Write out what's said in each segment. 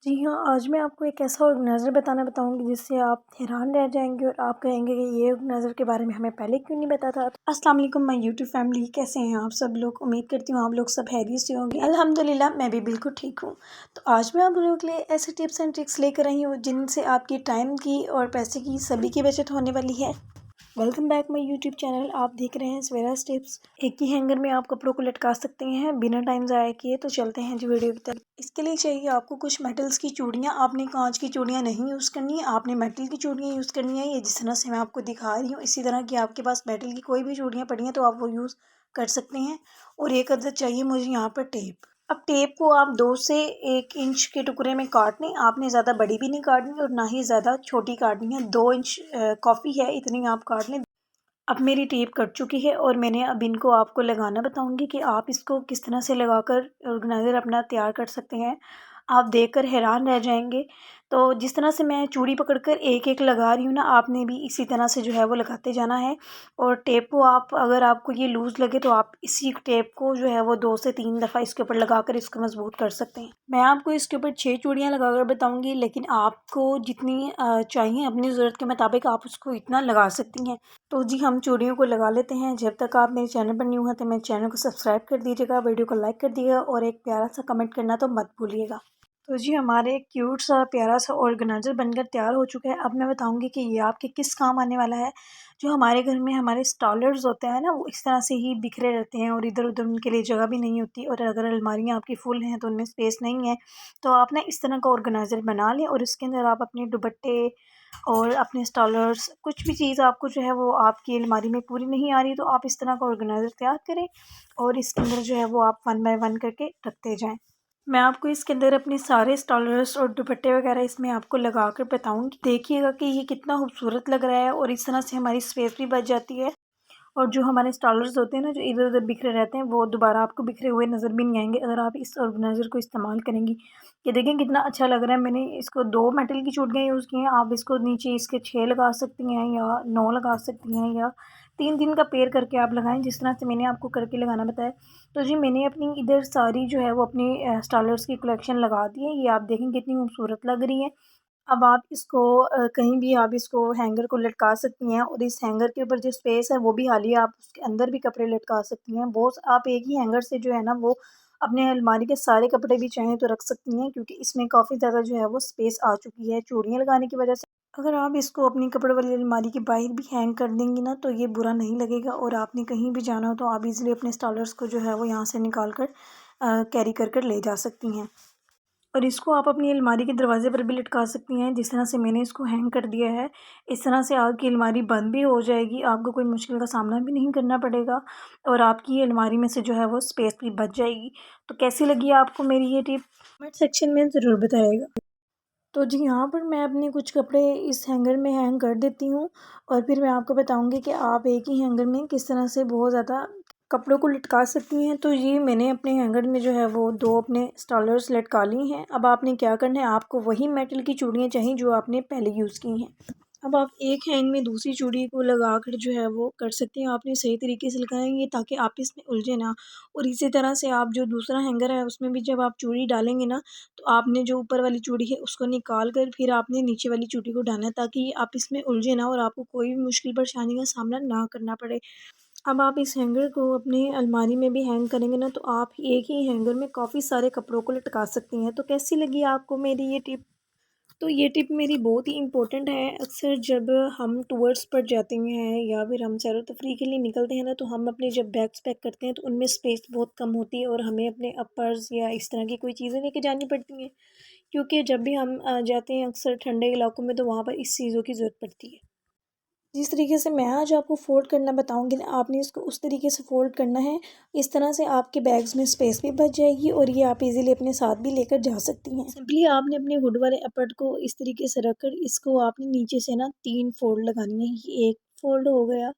जी हाँ, आज मैं आपको एक ऐसा ऑर्गेनाइज़र बताऊँगी जिससे आप हैरान रह जाएँगे और आप कहेंगे कि ये ऑर्गेनाइज़र के बारे में हमें पहले क्यों नहीं पता था। अस्सलाम वालेकुम माय यूट्यूब फैमिली, कैसे हैं आप सब लोग? उम्मीद करती हूँ आप लोग सब खैरियत से होंगे। अल्हम्दुलिल्लाह मैं भी बिल्कुल ठीक हूँ। तो आज मैं आप लोगों के लिए ऐसे टिप्स एंड ट्रिक्स लेकर आई हूँ जिनसे आपकी टाइम की और पैसे की सभी की बचत होने वाली है। Welcome back my YouTube channel. आप देख रहे हैं सवेराज टिप्स। एक ही हैंगर में आप कपड़ों को लटका सकते हैं बिना टाइम ज़ाया किए। तो चलते हैं जी वीडियो की तरफ। इसके लिए चाहिए आपको कुछ मेटल्स की चूड़ियाँ। आपने कांच की चूड़ियाँ नहीं यूज़ करनी है, आपने मेटल की चूड़ियाँ यूज़ करनी है। ये जिस तरह से मैं आपको दिखा रही हूँ इसी तरह की आपके पास मेटल की कोई भी चूड़ियाँ पड़ी हैं तो आप वो यूज़ कर सकते हैं। और एक अदद चाहिए मुझे यहाँ पर टेप। अब टेप को आप 2 से 1 इंच के टुकड़े में काट लें। आपने ज़्यादा बड़ी भी नहीं काटनी और ना ही ज़्यादा छोटी काटनी है। 2 इंच काफ़ी है, इतनी आप काट लें। अब मेरी टेप कट चुकी है और मैंने अब इनको आपको लगाना बताऊंगी कि आप इसको किस तरह से लगाकर ऑर्गेनाइज़र अपना तैयार कर सकते हैं। आप देखकर हैरान रह जाएंगे। तो जिस तरह से मैं चूड़ी पकड़कर एक एक लगा रही हूँ ना, आपने भी इसी तरह से जो है वो लगाते जाना है। और टेप को आप, अगर आपको ये लूज़ लगे तो आप इसी टेप को जो है वो 2 से 3 दफ़ा इसके ऊपर लगाकर इसको मजबूत कर सकते हैं। मैं आपको इसके ऊपर 6 चूड़ियाँ लगाकर बताऊंगी, लेकिन आपको जितनी चाहिए अपनी ज़रूरत के मुताबिक आप उसको इतना लगा सकती हैं। तो जी हम चूड़ियों को लगा लेते हैं। जब तक आप मेरे चैनल पर न्यू हैं तो मेरे चैनल को सब्सक्राइब कर दीजिएगा, वीडियो को लाइक कर दीजिएगा और एक प्यारा सा कमेंट करना तो मत भूलिएगा। तो जी हमारे एक क्यूट सा प्यारा सा ऑर्गेनाइज़र बनकर तैयार हो चुका है। अब मैं बताऊंगी कि ये आपके किस काम आने वाला है। जो हमारे घर में हमारे स्टॉलर्स होते हैं ना, वो इस तरह से ही बिखरे रहते हैं और इधर उधर उनके लिए जगह भी नहीं होती। और अगर अलमारियाँ आपकी फुल हैं तो उनमें स्पेस नहीं है, तो आप ना इस तरह का ऑर्गेनाइज़र बना लें और इसके अंदर आप अपने दुपट्टे और अपने स्टॉलर्स, कुछ भी चीज़ आपको जो है वो आपकी अलमारी में पूरी नहीं आ रही तो आप इस तरह का ऑर्गेनाइज़र तैयार करें और इसके अंदर जो है वो आप 1 बाय 1 करके रखते जाएं। मैं आपको इसके अंदर अपने सारे स्टॉलर्स और दुपट्टे वगैरह इसमें आपको लगा कर बताऊँगी। देखिएगा कि ये कितना खूबसूरत लग रहा है और इस तरह से हमारी स्पेस भी बच जाती है। और जो हमारे स्टॉलर्स होते हैं ना, जो इधर-उधर बिखरे रहते हैं, वो दोबारा आपको बिखरे हुए नज़र भी नहीं आएँगे अगर आप इस ऑर्गेनाइज़र को इस्तेमाल करेंगी। ये देखें कितना अच्छा लग रहा है। मैंने इसको 2 मेटल की चूड़ियाँ यूज़ की हैं। आप इसको नीचे इसके 6 लगा सकती हैं या 9 लगा सकती हैं या 3-3 का पेयर करके आप लगाएँ, जिस तरह से मैंने आपको करके लगाना बताया। तो जी मैंने अपनी इधर सारी जो है वो अपनी स्टॉलर्स की कलेक्शन लगा दी है। ये आप देखें कितनी खूबसूरत लग रही है। अब आप इसको कहीं भी आप इसको हैंगर को लटका सकती हैं और इस हैंगर के ऊपर जो स्पेस है वो भी खाली है, आप उसके अंदर भी कपड़े लटका सकती हैं। वो आप एक ही हैंगर से जो है ना वो अपने अलमारी के सारे कपड़े भी चाहें तो रख सकती हैं, क्योंकि इसमें काफ़ी ज़्यादा जो है वो स्पेस आ चुकी है चूड़ियाँ लगाने की वजह से। अगर आप इसको अपनी कपड़े वाली अलमारी के बाहर भी हैंग कर देंगी ना तो ये बुरा नहीं लगेगा और आपने कहीं भी जाना हो तो आप इज़िली अपने स्टाइलर्स को जो है वो यहाँ से निकाल कर कैरी कर ले जा सकती हैं। और इसको आप अपनी अलमारी के दरवाज़े पर भी लटका सकती हैं, जिस तरह से मैंने इसको हैंग कर दिया है। इस तरह से आपकी अलमारी बंद भी हो जाएगी, आपको कोई मुश्किल का सामना भी नहीं करना पड़ेगा और आपकी अलमारी में से जो है वो स्पेस भी बच जाएगी। तो कैसी लगी आपको मेरी ये टिप? कमेंट सेक्शन में ज़रूर बताइएगा। तो जी यहाँ पर मैं अपने कुछ कपड़े इस हैंगर में हैंग कर देती हूँ और फिर मैं आपको बताऊँगी कि आप एक ही हैंगर में किस तरह से बहुत ज़्यादा कपड़ों को लटका सकती हैं। तो ये मैंने अपने हैंगर में जो है वो 2 अपने स्टॉलर्स लटका ली हैं। अब आपने क्या करना है, आपको वही मेटल की चूड़ियाँ चाहिए जो आपने पहले यूज़ की हैं। अब आप एक हैंग में दूसरी चूड़ी को लगाकर जो है वो कर सकते हैं। आपने सही तरीके से लगाएंगे ताकि आपस में उलझे ना। और इसी तरह से आप जो दूसरा हैंगर है उसमें भी जब आप चूड़ी डालेंगे ना, तो आपने जो ऊपर वाली चूड़ी है उसको निकाल कर फिर आपने नीचे वाली चूड़ी को डालना है ताकि ये आपस में उलझे ना और आपको कोई भी मुश्किल परेशानी का सामना ना करना पड़े। अब आप इस हैंगर को अपनी अलमारी में भी हैंग करेंगे ना तो आप एक ही हैंगर में काफ़ी सारे कपड़ों को लटका सकती हैं। तो कैसी लगी आपको मेरी ये टिप? तो ये टिप मेरी बहुत ही इम्पोर्टेंट है। अक्सर जब हम टूर्स पर जाते हैं या फिर हम सैर व तफरीह के लिए निकलते हैं ना, तो हम अपने जब बैग्स पैक करते हैं तो उनमें स्पेस बहुत कम होती है और हमें अपने पर्स या इस तरह की कोई चीज़ें लेके जानी पड़ती हैं, क्योंकि जब भी हम जाते हैं अक्सर ठंडे इलाकों में तो वहाँ पर इस चीज़ों की ज़रूरत पड़ती है। जिस तरीके से मैं आज आपको फ़ोल्ड करना बताऊँगी ना, आपने इसको उस तरीके से फ़ोल्ड करना है। इस तरह से आपके बैग्स में स्पेस भी बच जाएगी और ये आप इज़िली अपने साथ भी लेकर जा सकती हैं। सिंपली आपने अपने हुड वाले अपर्ट को इस तरीके से रखकर इसको आपने नीचे से ना 3 फ़ोल्ड लगानी है। ये एक फ़ोल्ड हो गया,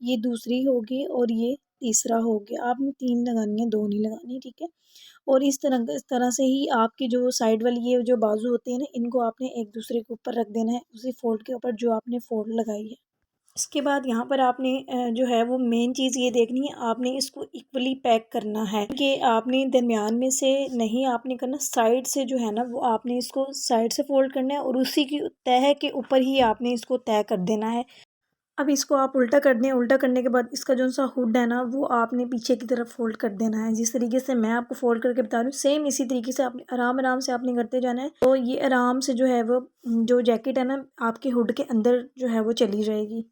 ये दूसरी होगी और ये तीसरा हो गया। आपने 3 लगानी है, 2 नहीं लगानी, ठीक है? और इस तरह से ही आपकी जो साइड वाली ये जो बाजू होते हैं ना, इनको आपने एक दूसरे के ऊपर रख देना है, उसी फ़ोल्ड के ऊपर जो आपने फ़ोल्ड लगाई है। इसके बाद यहाँ पर आपने जो है वो मेन चीज़ ये देखनी है, आपने इसको इक्वली पैक करना है कि आपने दरमियान में से नहीं, आपने करना साइड से जो है ना वो आपने इसको साइड से फोल्ड करना है और उसी की तह के ऊपर ही आपने इसको तय कर देना है। अब इसको आप उल्टा कर दें, उल्टा करने के बाद इसका जो सा हुड है ना वो आपने पीछे की तरफ फोल्ड कर देना है। जिस तरीके से मैं आपको फोल्ड करके बता रही हूँ सेम इसी तरीके से आपने आराम आराम से आपने करते जाना है। तो ये आराम से जो है वो जो जैकेट है ना आपके हुड के अंदर जो है वो चली जाएगी।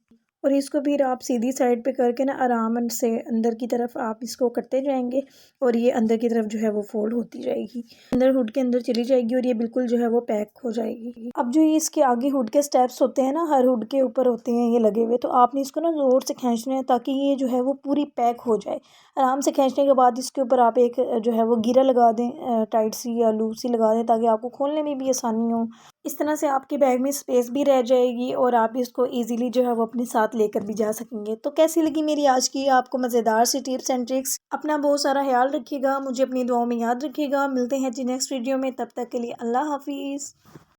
और इसको फिर आप सीधी साइड पे करके ना आराम से अंदर की तरफ आप इसको करते जाएंगे और ये अंदर की तरफ जो है वो फोल्ड होती जाएगी, अंदर हुड के अंदर चली जाएगी और ये बिल्कुल जो है वो पैक हो जाएगी। अब जो ये इसके आगे हुड के स्टेप्स होते हैं ना, हर हुड के ऊपर होते हैं ये लगे हुए, तो आपने इसको ना ज़ोर से खींचना है ताकि ये जो है वो पूरी पैक हो जाए। आराम से खींचने के बाद इसके ऊपर आप एक जो है वो गिरा लगा दें, टाइट सी या लूज सी लगा दें ताकि आपको खोलने में भी आसानी हो। इस तरह से आपके बैग में स्पेस भी रह जाएगी और आप इसको इजीली जो है वो अपने साथ लेकर भी जा सकेंगे। तो कैसी लगी मेरी आज की आपको मज़ेदार सी टिप्स एंड ट्रिक्स? अपना बहुत सारा ख्याल रखिएगा, मुझे अपनी दुआओं में याद रखिएगा। मिलते हैं जी नेक्स्ट वीडियो में, तब तक के लिए अल्लाह हाफिज़।